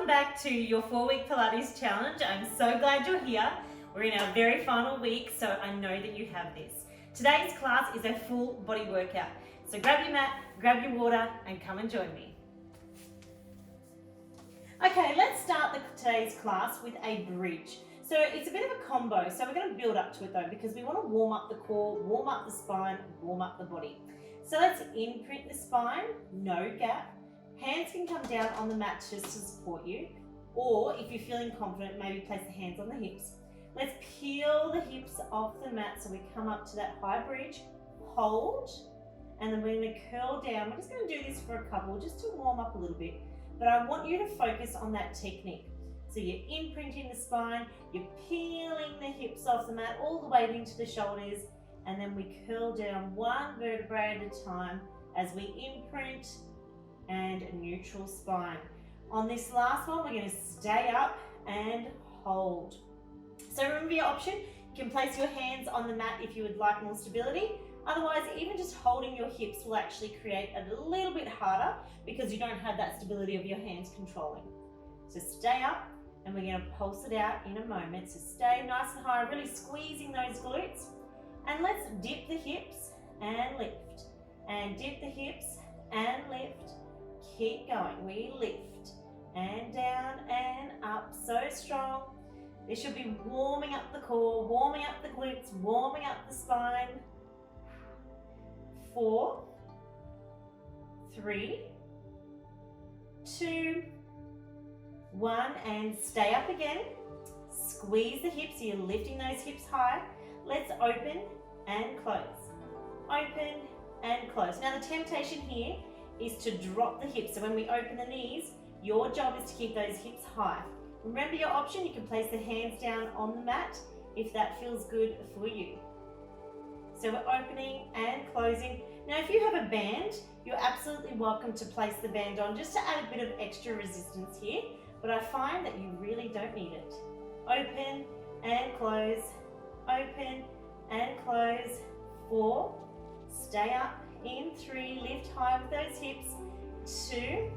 Welcome back to your 4-week Pilates challenge. I'm so glad you're here. We're in our very final week, so I know that you have this. Today's class is a full body workout. So grab your mat, grab your water, and come and join me. Okay, let's start today's class with a bridge. So it's a bit of a combo, so we're going to build up to it though, because we want to warm up the core, warm up the spine, warm up the body. So let's imprint the spine, no gap. Hands can come down on the mat just to support you, or if you're feeling confident, maybe place the hands on the hips. Let's peel the hips off the mat so we come up to that high bridge, hold, and then we're going to curl down. We're just going to do this for a couple just to warm up a little bit, but I want you to focus on that technique. So you're imprinting the spine, you're peeling the hips off the mat all the way into the shoulders, and then we curl down one vertebrae at a time as we imprint and neutral spine. On this last one, we're going to stay up and hold. So remember your option, you can place your hands on the mat if you would like more stability. Otherwise, even just holding your hips will actually create a little bit harder because you don't have that stability of your hands controlling. So stay up, and we're going to pulse it out in a moment. So stay nice and high, really squeezing those glutes. And let's dip the hips and lift. And dip the hips and lift. Keep going. We lift and down and up. So strong. This should be warming up the core, warming up the glutes, warming up the spine. 4, 3, 2, 1, and stay up again. Squeeze the hips, so you're lifting those hips high. Let's open and close. Open and close. Now the temptation here is to drop the hips. So when we open the knees, your job is to keep those hips high. Remember your option, you can place the hands down on the mat if that feels good for you. So we're opening and closing. Now if you have a band, you're absolutely welcome to place the band on just to add a bit of extra resistance here, but I find that you really don't need it. Open and close, open and close. 4, stay up in 3, lift high with those hips. 2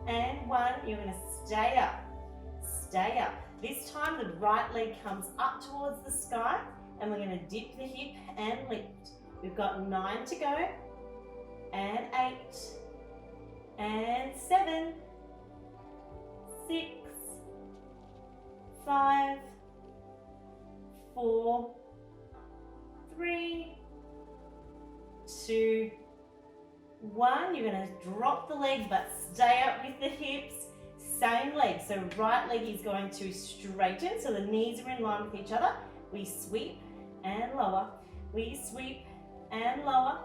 and 1, you're going to stay up, stay up. This time the right leg comes up towards the sky, and we're going to dip the hip and lift. We've got 9 to go, and 8, and 7, 6, 5, 4, 3, 2, 1. You're going to drop the leg but stay up with the hips. Same leg, so right leg is going to straighten, so the knees are in line with each other. We sweep and lower. We sweep and lower.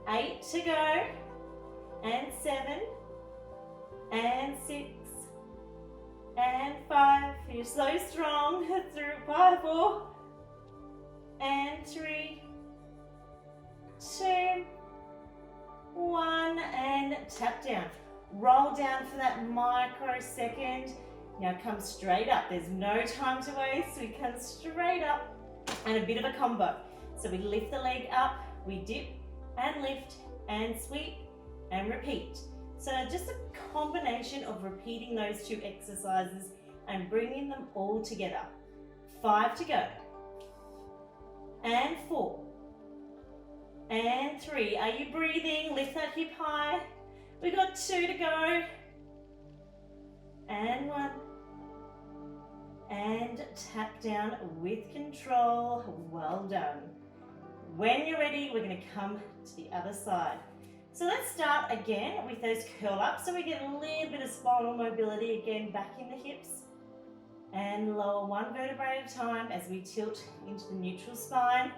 8 to go, and 7, and 6, and 5. You're so strong. Through 5, 4, and 3, 2, 1, and tap down. Roll down for that microsecond. Now come straight up. There's no time to waste. We come straight up, and a bit of a combo. So we lift the leg up, we dip and lift and sweep and repeat. So just a combination of repeating those 2 exercises and bringing them all together. 5 to go, and 4, and 3. Are you breathing? Lift that hip high. We got 2 to go, and 1, and tap down with control. Well done. When you're ready, we're going to come to the other side. So let's start again with those curl ups. So we get a little bit of spinal mobility again back in the hips, and lower one vertebrae at a time as we tilt into the neutral spine.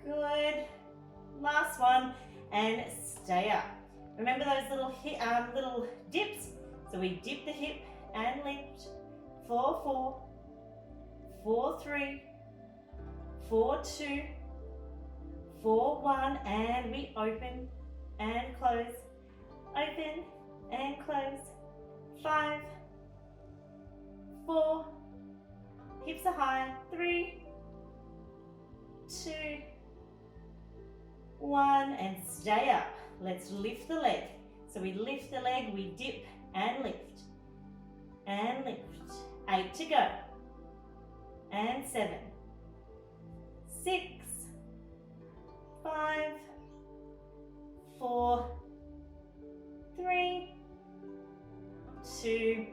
Good. Last one, and stay up. Remember those little dips? So we dip the hip and lift. 4, 4, 4, 3, 4, 2, 4, 1, and we open and close. Open and close. 5, 4, hips are high. 3, 2, 1, and stay up. Let's lift the leg. So we lift the leg, we dip and lift. And lift. 8 to go. And 7. 6. 5. 4. 3. 2.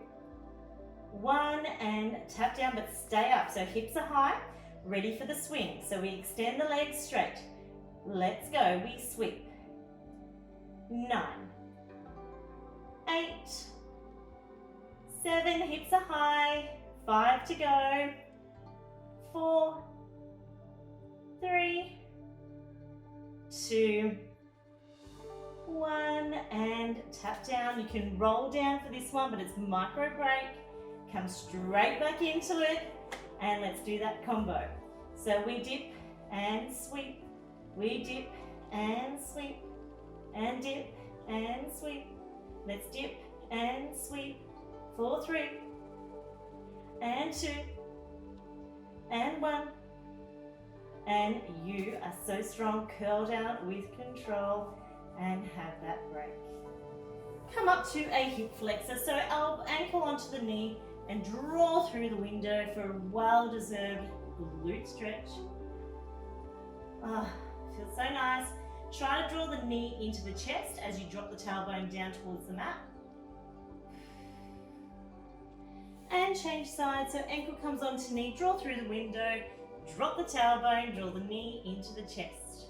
1. And tap down, but stay up. So hips are high, ready for the swing. So we extend the legs straight. Let's go. We sweep. 9. 8. 7. Hips are high. 5 to go. 4. 3. 2. 1. And tap down. You can roll down for this one, but it's micro break. Come straight back into it. And let's do that combo. So we dip and sweep. We dip and sweep. And dip and sweep. Let's dip and sweep. 4, 3. And 2. And 1. And you are so strong. Curl down with control and have that break. Come up to a hip flexor. So I'll ankle onto the knee and draw through the window for a well-deserved glute stretch. Feels so nice. Try to draw the knee into the chest as you drop the tailbone down towards the mat. And change sides, so ankle comes onto knee, draw through the window, drop the tailbone, draw the knee into the chest.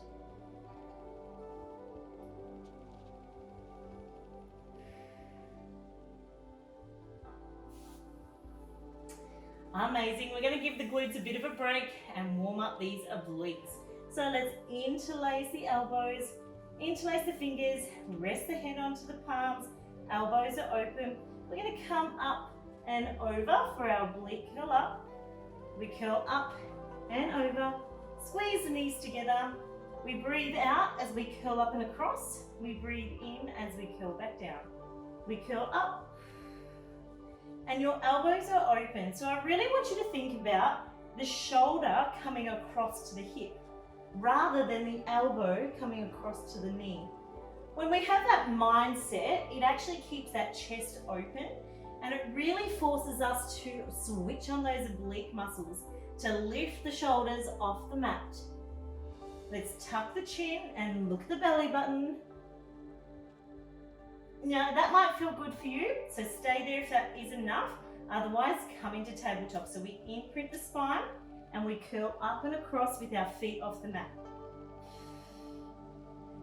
Amazing. We're going to give the glutes a bit of a break and warm up these obliques. So let's interlace the elbows, interlace the fingers, rest the head onto the palms, elbows are open. We're going to come up and over for our oblique curl up. We curl up and over, squeeze the knees together. We breathe out as we curl up and across. We breathe in as we curl back down. We curl up and your elbows are open. So I really want you to think about the shoulder coming across to the hip rather than the elbow coming across to the knee. When we have that mindset, it actually keeps that chest open and it really forces us to switch on those oblique muscles to lift the shoulders off the mat. Let's tuck the chin and look at the belly button. Now that might feel good for you, so stay there if that is enough. Otherwise, come into tabletop. So we imprint the spine and we curl up and across with our feet off the mat.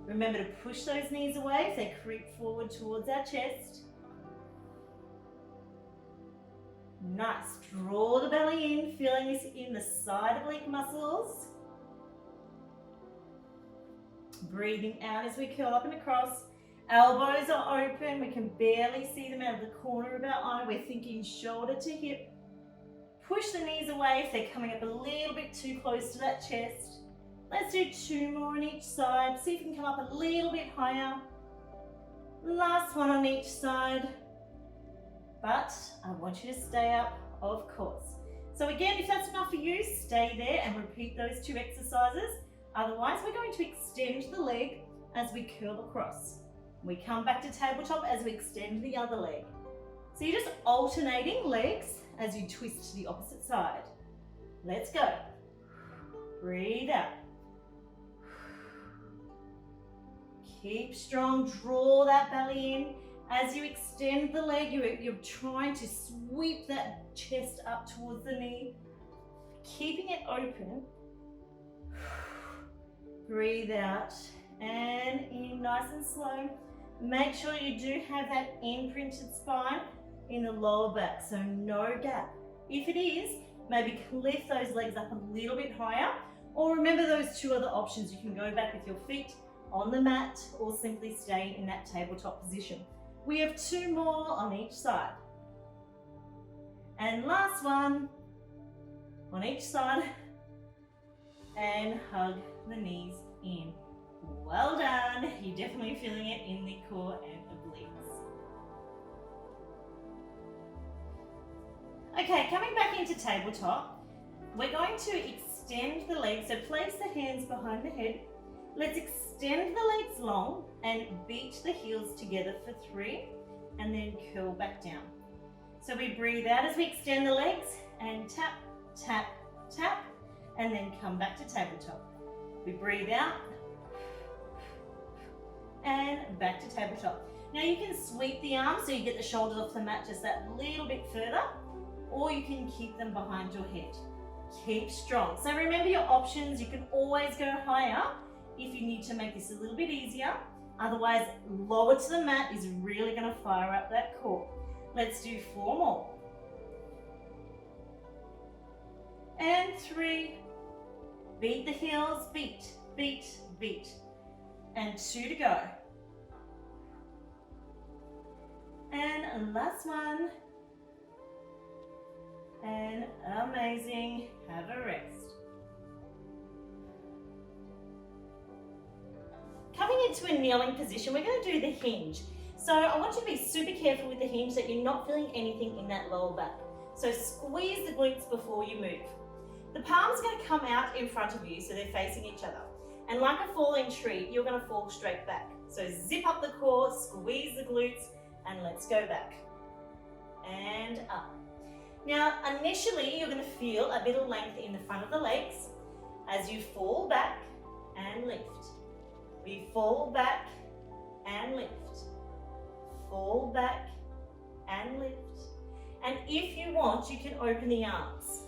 Remember to push those knees away if they creep forward towards our chest. Nice. Draw the belly in, feeling this in the side oblique muscles. Breathing out as we curl up and across. Elbows are open. We can barely see them out of the corner of our eye. We're thinking shoulder to hip. Push the knees away if they're coming up a little bit too close to that chest. Let's do 2 more on each side. See if you can come up a little bit higher. Last one on each side. But I want you to stay up, of course. So again, if that's enough for you, stay there and repeat those 2 exercises. Otherwise, we're going to extend the leg as we curl across. We come back to tabletop as we extend the other leg. So you're just alternating legs as you twist to the opposite side. Let's go. Breathe out. Keep strong, draw that belly in. As you extend the leg, you're trying to sweep that chest up towards the knee, keeping it open. Breathe out and in nice and slow. Make sure you do have that imprinted spine in the lower back, so no gap. If it is, maybe lift those legs up a little bit higher, or remember those 2 other options. You can go back with your feet on the mat or simply stay in that tabletop position. We have 2 more on each side. And last one on each side. And hug the knees in. Well done. You're definitely feeling it in the core and obliques. Okay, coming back into tabletop, we're going to extend the legs. So place the hands behind the head Let's extend the legs long and beat the heels together for 3 and then curl back down. So we breathe out as we extend the legs and tap, tap, tap, and then come back to tabletop. We breathe out and back to tabletop. Now you can sweep the arms so you get the shoulders off the mat just that little bit further, or you can keep them behind your head. Keep strong. So remember your options. You can always go higher if you need to make this a little bit easier. Otherwise, lower to the mat is really going to fire up that core. Let's do 4 more. And 3. Beat the heels, beat, beat, beat. And 2 to go. And last one. And amazing. Have a rest. Coming into a kneeling position, we're going to do the hinge. So I want you to be super careful with the hinge that you're not feeling anything in that lower back. So squeeze the glutes before you move. The palms are going to come out in front of you so they're facing each other. And like a falling tree, you're going to fall straight back. So zip up the core, squeeze the glutes, and let's go back. And up. Now, initially, you're going to feel a bit of length in the front of the legs as you fall back and lift. We fall back and lift. Fall back and lift. And if you want, you can open the arms.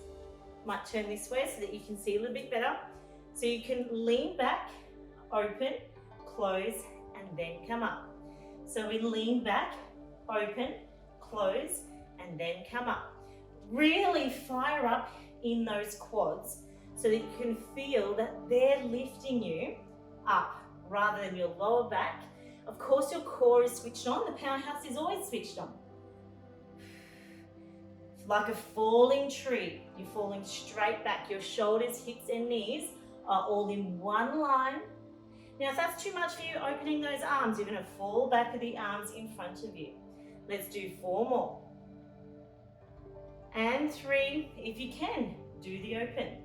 Might turn this way so that you can see a little bit better. So you can lean back, open, close, and then come up. So we lean back, open, close, and then come up. Really fire up in those quads so that you can feel that they're lifting you up rather than your lower back. Of course, your core is switched on. The powerhouse is always switched on. Like a falling tree, you're falling straight back. Your shoulders, hips, and knees are all in one line. Now, if that's too much for you, opening those arms, you're going to fall back with the arms in front of you. Let's do 4 more. And 3, if you can, do the open.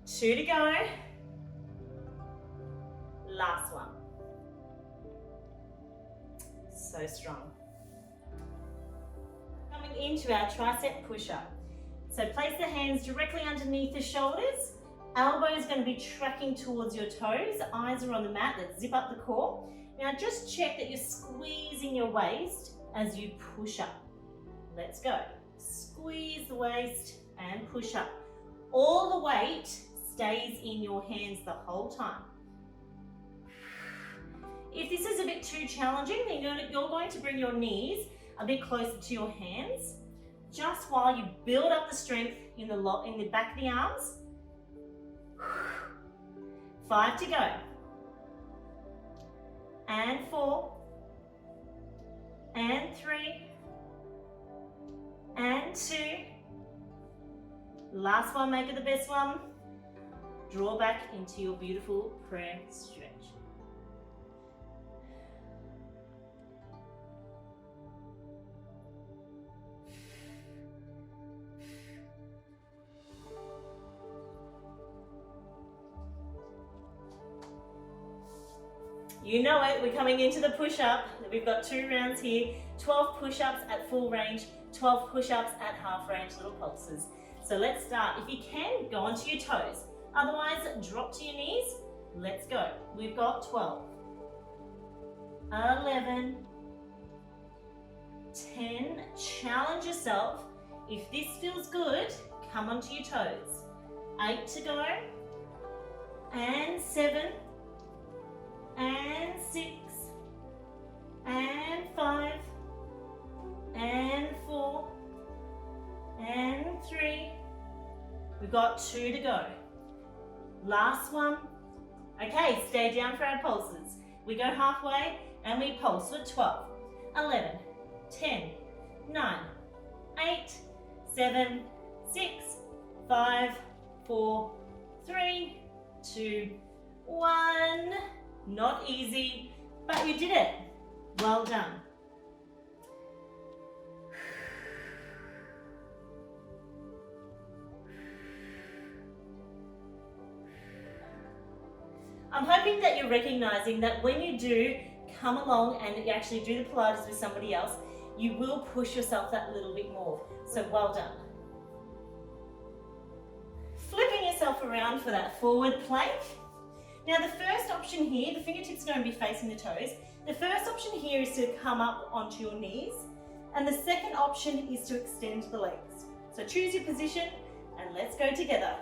2 to go. Last one. So strong. Coming into our tricep push-up. So place the hands directly underneath the shoulders. Elbow is going to be tracking towards your toes. Eyes are on the mat. Let's zip up the core. Now just check that you're squeezing your waist as you push up. Let's go. Squeeze the waist and push up. All the weight stays in your hands the whole time. If this is a bit too challenging, then you're going to bring your knees a bit closer to your hands, just while you build up the strength in the back of the arms. 5 to go. And 4. And 3. And 2. Last one, make it the best one. Draw back into your beautiful prayer stretch. You know it, we're coming into the push-up. We've got 2 rounds here, 12 push-ups at full range, 12 push-ups at half range, little pulses. So let's start. If you can, go onto your toes. Otherwise, drop to your knees. Let's go. We've got 12, 11, 10. Challenge yourself. If this feels good, come onto your toes. 8 to go, and 7, and 6, and 5, and 4, and 3. We've got 2 to go. Last one. Okay, stay down for our pulses. We go halfway and we pulse for 12, 11, 10, 9, 8, 7, 6, 5, 4, 3, 2, 1. Not easy, but you did it. Well done. I'm hoping that you're recognizing that when you do come along and you actually do the Pilates with somebody else, you will push yourself that little bit more. So well done. Flipping yourself around for that forward plank. Now the first option here, the fingertips are going to be facing the toes. The first option here is to come up onto your knees, and the second option is to extend the legs. So choose your position and let's go together.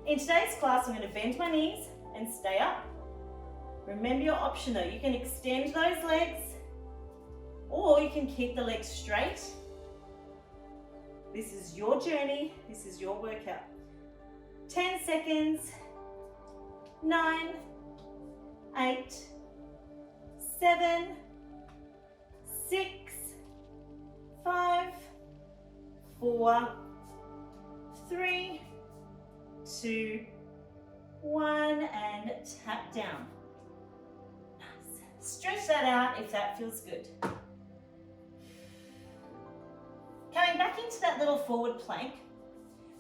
In today's class, I'm going to bend my knees and stay up. Remember your option though, you can extend those legs or you can keep the legs straight. This is your journey, this is your workout. 10 seconds, 9, 8, 7, 6, 5, 4, 3, 2, 1, and tap down. Nice. Stretch that out if that feels good. Coming back into that little forward plank,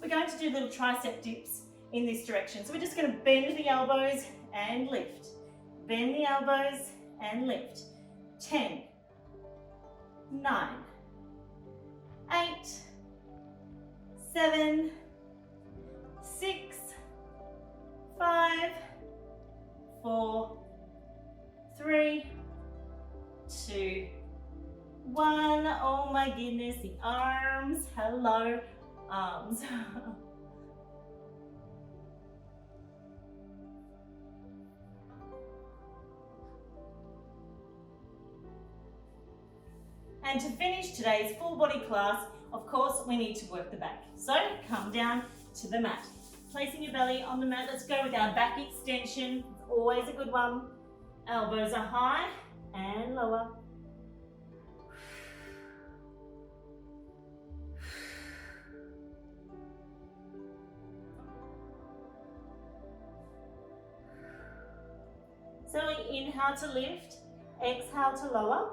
we're going to do little tricep dips in this direction. So we're just going to bend the elbows and lift. Bend the elbows and lift. 10, 9, 8, 7, 6, 5, 4, 3, 2, 1. Oh my goodness, the arms. Hello, arms. And to finish today's full body class, of course, we need to work the back. So come down to the mat. Placing your belly on the mat. Let's go with our back extension. It's always a good one. Elbows are high and lower. So inhale to lift, exhale to lower.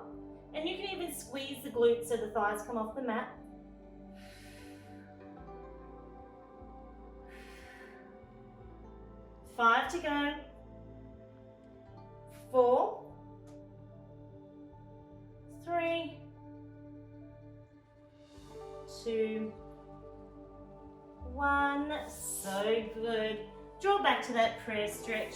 And you can even squeeze the glutes so the thighs come off the mat. Five to go. 4, 3, 2, 1. So good. Draw back to that prayer stretch.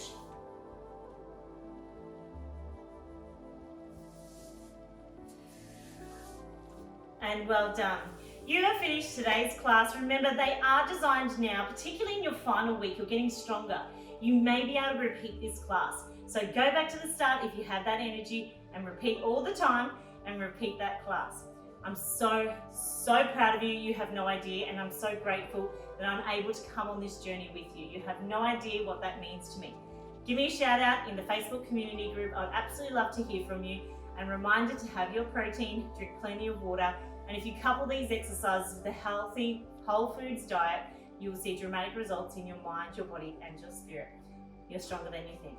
And well done. You have finished today's class. Remember, they are designed now, particularly in your final week, you're getting stronger. You may be able to repeat this class. So go back to the start if you have that energy and repeat all the time and repeat that class. I'm so proud of you. You have no idea, and I'm so grateful that I'm able to come on this journey with you. You have no idea what that means to me. Give me a shout out in the Facebook community group. I'd absolutely love to hear from you. And reminder to have your protein, drink plenty of water. And if you couple these exercises with a healthy, whole foods diet, you will see dramatic results in your mind, your body, and your spirit. You're stronger than you think.